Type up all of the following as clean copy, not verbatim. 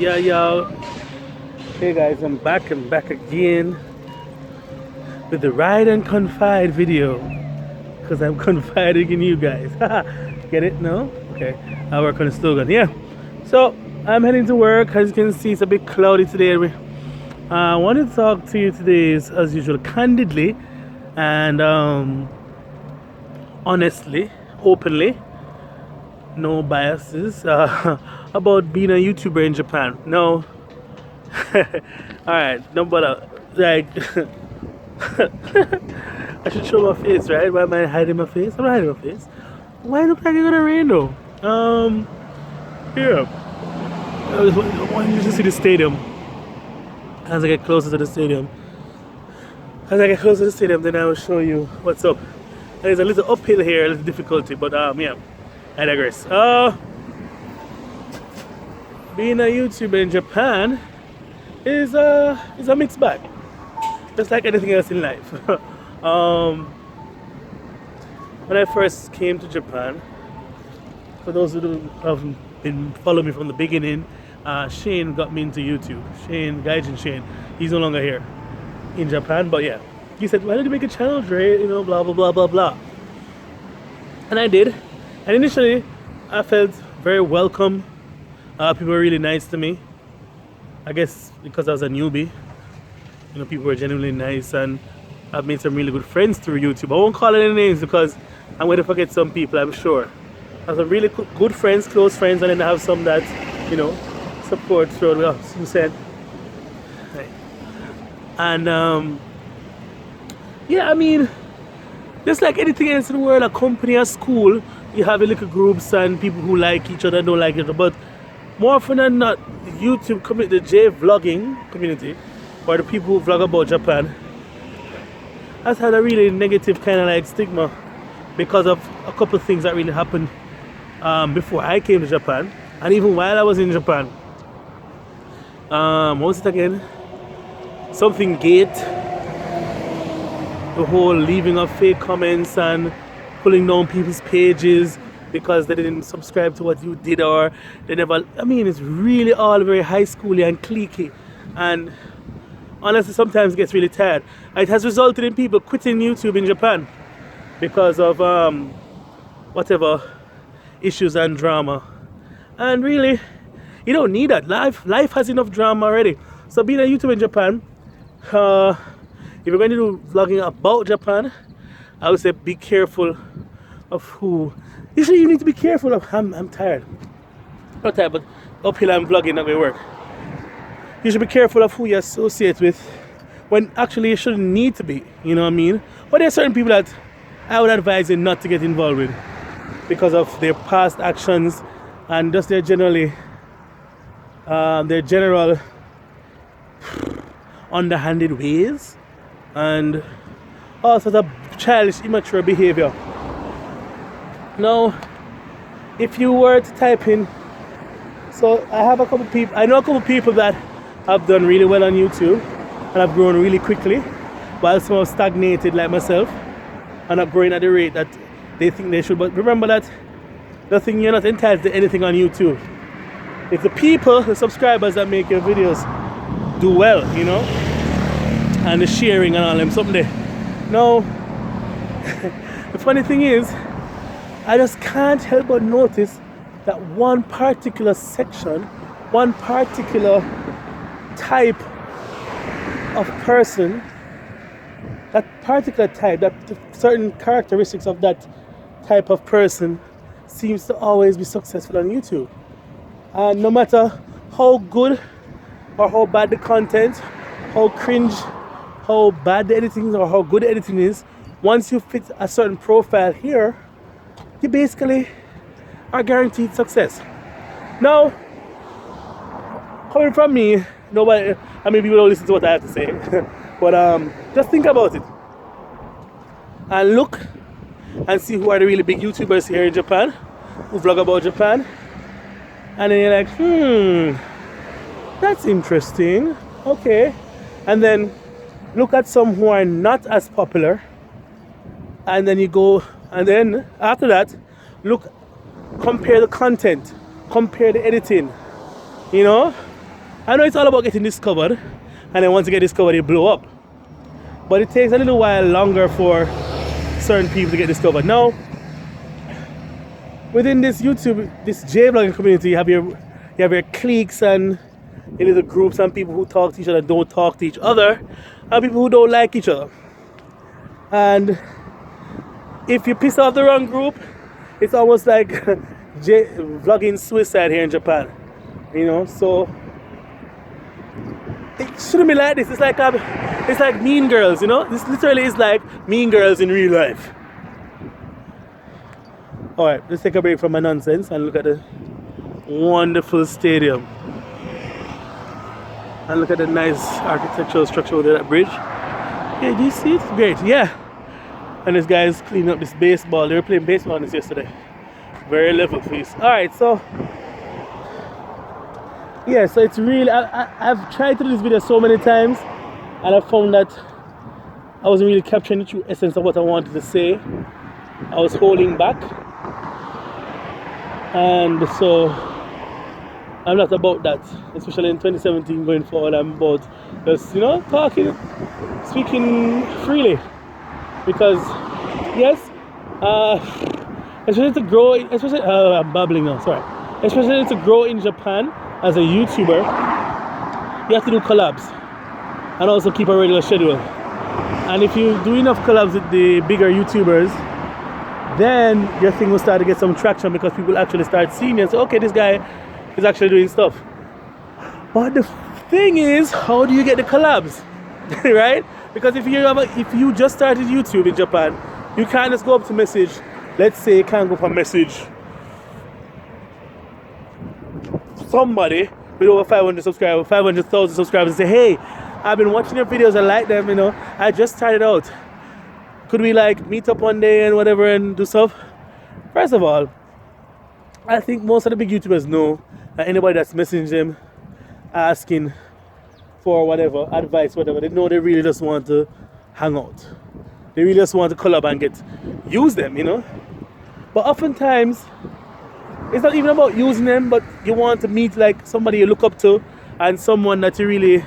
Yeah, yo. Hey guys, I'm back again with the Ride and Confide video. Because I'm confiding in you guys. Get it? No? Okay. I work on the slogan. Yeah. So, I'm heading to work. As you can see, it's a bit cloudy today. I want to talk to you today, as usual, candidly and honestly, openly, no biases, about being a YouTuber in Japan. No. Alright, no, but like, I should show my face, right? Why am I hiding my face? I'm not hiding my face. Why look like it's gonna rain though? Yeah. I want you to see the stadium. As I get closer to the stadium, then I will show you what's up. There's a little uphill here, a little difficulty, but yeah, I digress. Being a YouTuber in Japan is a mixed bag, just like anything else in life. When I first came to Japan, for those who have been following me from the beginning, Shane got me into YouTube. Gaijin Shane, he's no longer here in Japan, but yeah, he said, "Why don't you make a channel, Dre? You know, blah blah blah blah blah." And I did. And initially, I felt very welcome. People were really nice to me. I guess because I was a newbie, you know, people were genuinely nice, and I've made some really good friends through YouTube. I won't call any names because I'm going to forget some people, I'm sure. I have some really good friends, close friends, and then I have some that, you know, support throughout what you said. And yeah, I mean, just like anything else in the world, a company, a school, you have a little groups and people who like each other and don't like each other. But more often than not, the YouTube community, the J vlogging community, or the people who vlog about Japan, has had a really negative kind of like stigma because of a couple of things that really happened before I came to Japan, and even while I was in Japan. What was it again? Something gate. The whole leaving of fake comments and pulling down people's pages because they didn't subscribe to what you did, or they never. I mean, it's really all very high schooly and cliquey, and honestly sometimes it gets really tired. It has resulted in people quitting YouTube in Japan because of whatever issues and drama. And really, you don't need that. Life has enough drama already. So being a YouTuber in Japan, if you're going to do vlogging about Japan, I would say be careful of who. Usually you need to be careful of. I'm tired. Not tired, but uphill and vlogging not going to work. You should be careful of who you associate with when actually you shouldn't need to be. You know what I mean? But there are certain people that I would advise you not to get involved with because of their past actions and just their general underhanded ways and all sorts of childish, immature behavior. Now, if you were to type in, so I know a couple people that have done really well on YouTube and have grown really quickly, while some have stagnated like myself and not growing at the rate that they think they should. But remember that you're not entitled to anything on YouTube. It's the people, the subscribers that make your videos do well, you know, and the sharing and all them something there. Now, the funny thing is, I just can't help but notice that one particular section, one particular type of person, that particular type, that certain characteristics of that type of person seems to always be successful on YouTube. And no matter how good or how bad the content, how cringe, how bad the editing is, or how good the editing is, once you fit a certain profile here, you basically are guaranteed success. Now, coming from me, nobody, I mean, people don't listen to what I have to say, but just think about it and look and see who are the really big YouTubers here in Japan who vlog about Japan, and then you're like, that's interesting, okay. And then look at some who are not as popular, and then you go, and then after that, compare the content, compare the editing, you know, I know it's all about getting discovered, and then once you get discovered, you blow up. But it takes a little while longer for certain people to get discovered. Now, within this YouTube, this J-blogging community, you have your cliques and your little groups, and people who talk to each other and don't talk to each other, and people who don't like each other. And if you piss off the wrong group, it's almost like vlogging suicide here in Japan. You know, so it shouldn't be like this. It's like Mean Girls, you know? This literally is like Mean Girls in real life. Alright, let's take a break from my nonsense and look at the wonderful stadium. And look at the nice architectural structure over there, that bridge. Yeah, do you see it? Great, yeah. And this guy is cleaning up this baseball. They were playing baseball on this yesterday. Very level piece. Alright, so yeah, so it's really, I've tried to do this video so many times, and I found that I wasn't really capturing the true essence of what I wanted to say. I was holding back, and so I'm not about that, especially in 2017 going forward. I'm about just, you know, talking, speaking freely, because yes, especially to grow, especially, I'm babbling now, sorry, especially to grow in Japan as a YouTuber, you have to do collabs and also keep a regular schedule. And if you do enough collabs with the bigger YouTubers, then your thing will start to get some traction, because people actually start seeing you and say, okay, this guy is actually doing stuff. But the thing is, how do you get the collabs? Right? Because if you just started YouTube in Japan, you can't just go up to message, let's say you can't go up and message somebody with over 500 subscribers, 500,000 subscribers, and say, hey, I've been watching your videos, I like them, you know, I just started out. Could we like meet up one day and whatever and do stuff? First of all, I think most of the big YouTubers know that anybody that's messaging them, asking for whatever, advice, whatever, they know they really just want to hang out. They really just want to collab and use them, you know. But oftentimes, it's not even about using them, but you want to meet like somebody you look up to and someone that you really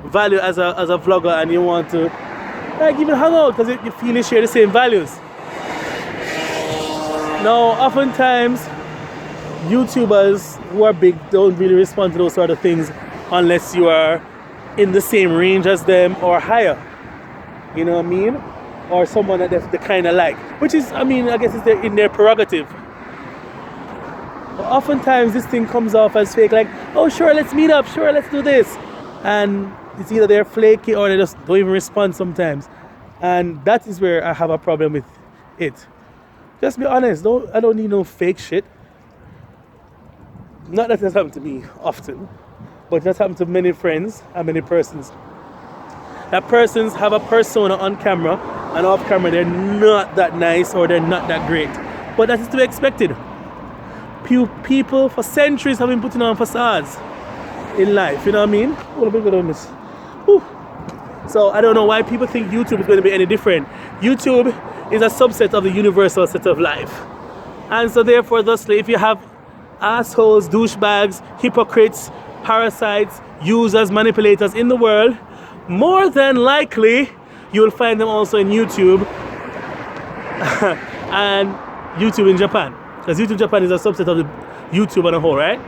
value as a vlogger, and you want to like even hang out because you feel you share the same values. Now, oftentimes, YouTubers who are big don't really respond to those sort of things unless you are in the same range as them or higher. You know what I mean? Or someone that they kind of like. Which is, I mean, I guess it's in their prerogative. But oftentimes this thing comes off as fake, like, oh sure, let's meet up, sure, let's do this. And it's either they're flaky or they just don't even respond sometimes. And that is where I have a problem with it. Just be honest, I don't need no fake shit. Not that that's happened to me often, but that's happened to many friends and many persons. That persons have a persona on camera, and off camera they're not that nice or they're not that great. But that is to be expected. People for centuries have been putting on facades in life, you know what I mean? Oh, let me go down this. Whew. So I don't know why people think YouTube is going to be any different. YouTube is a subset of the universal set of life. And so therefore, thusly, if you have assholes, douchebags, hypocrites, parasites, users, manipulators in the world, more than likely you will find them also in YouTube and YouTube in Japan. Because YouTube Japan is a subset of the YouTube on a whole, right?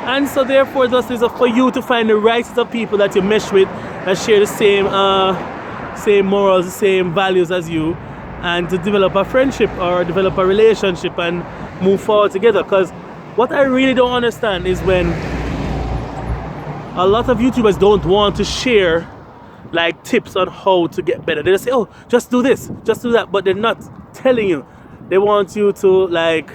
And so therefore, thus is for you to find the right set of people that you mesh with, that share the same morals, the same values as you, and to develop a friendship or develop a relationship and move forward together. Because what I really don't understand is when a lot of YouTubers don't want to share like tips on how to get better. They just say, oh, just do this, just do that, but they're not telling you. They want you to, like,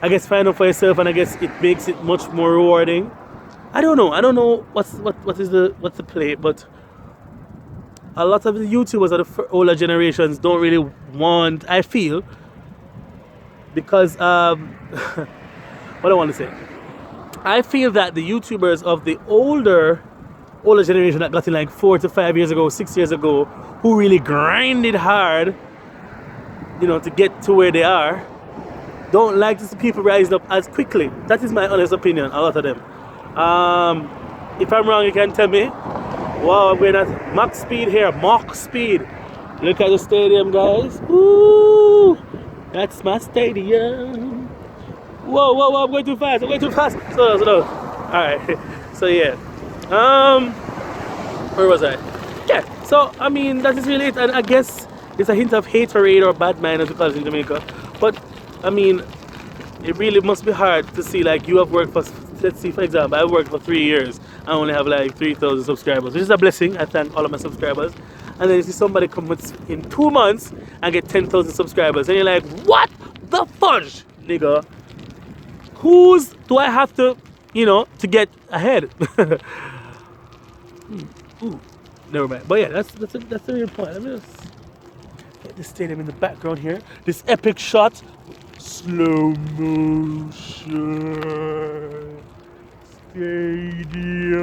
I guess, find out for yourself, and I guess it makes it much more rewarding. I don't know what's the play, but a lot of the YouTubers of the older generations don't really want, I feel, because what I want to say, I feel that the YouTubers of the older generation that got in like 4 to 5 years ago, 6 years ago, who really grinded hard, you know, to get to where they are, don't like to see people rising up as quickly. That is my honest opinion, a lot of them. If I'm wrong, you can tell me. Wow, we're at max speed here, Mach speed. Look at the stadium, guys. Woo! That's my stadium. Whoa, whoa, whoa! I'm going too fast. I'm going too fast. Slow down, slow down. All right. So yeah. Where was I? Yeah. So I mean, that is really it. And I guess it's a hint of haterade or bad mind, as we call it in Jamaica. But I mean, it really must be hard to see, like, you have worked for, let's see, for example, I've worked for 3 years. I only have like 3,000 subscribers, which is a blessing. I thank all of my subscribers. And then you see somebody come in 2 months and get 10,000 subscribers, and you're like, what the fudge, nigga? Whose do I have to, to get ahead? Ooh, never mind. But yeah, that's the real point. Let me just get the stadium in the background here. This epic shot, slow motion, stadium,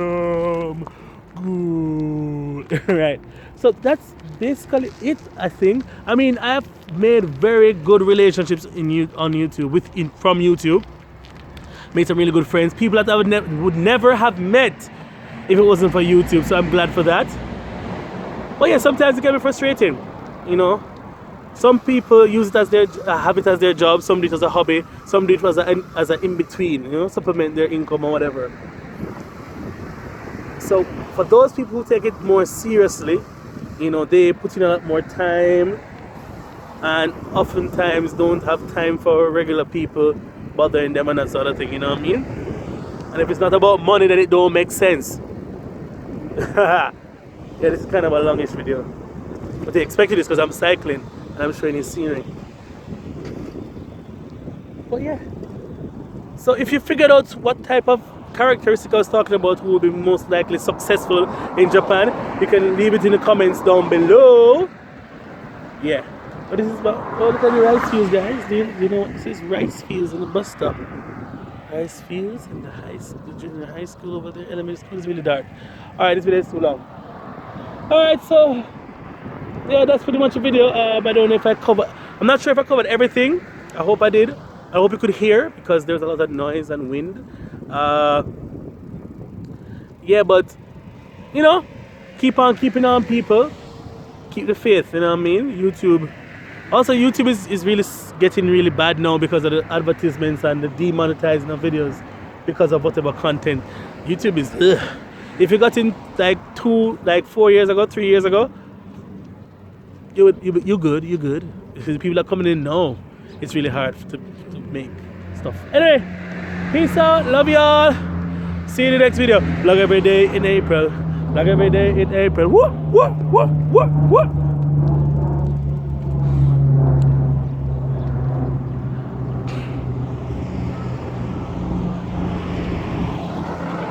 good. Right. So that's basically it, I think. I mean, I've made very good relationships on YouTube from YouTube. Made some really good friends, people that I would never have met if it wasn't for YouTube. So I'm glad for that. But yeah, sometimes it can be frustrating, Some people use it as have it as their job. Some do it as a hobby. Some do it as an in-between, supplement their income or whatever. So for those people who take it more seriously, they put in a lot more time, and oftentimes don't have time for regular people bothering them and that sort of thing, you know what I mean? And if it's not about money, then it don't make sense. Yeah, this is kind of a longish video. But I expected this because I'm cycling and I'm showing you scenery. But yeah. So if you figured out what type of characteristic I was talking about who will be most likely successful in Japan, you can leave it in the comments down below. Yeah. But this is about, oh, look at the rice fields, guys. You know what this is? Rice fields in the bus stop. Rice fields in the junior high school over there. Elementary school is really dark. Alright, this video is too long. Alright, so yeah, that's pretty much the video. I don't know if I'm not sure if I covered everything. I hope I did. I hope you could hear because there's a lot of noise and wind. Yeah, but keep on keeping on, people. Keep the faith, you know what I mean? YouTube is really getting really bad now because of the advertisements and the demonetizing of videos because of whatever content. YouTube is ugh. If you got in like 4 years ago, 3 years ago, you're good. The people are coming in now. It's really hard to make stuff. Anyway, peace out, love y'all. See you in the next video. Vlog every day in April. Vlog every day in April. Whoop, whoop, whoop, whoop, whoop.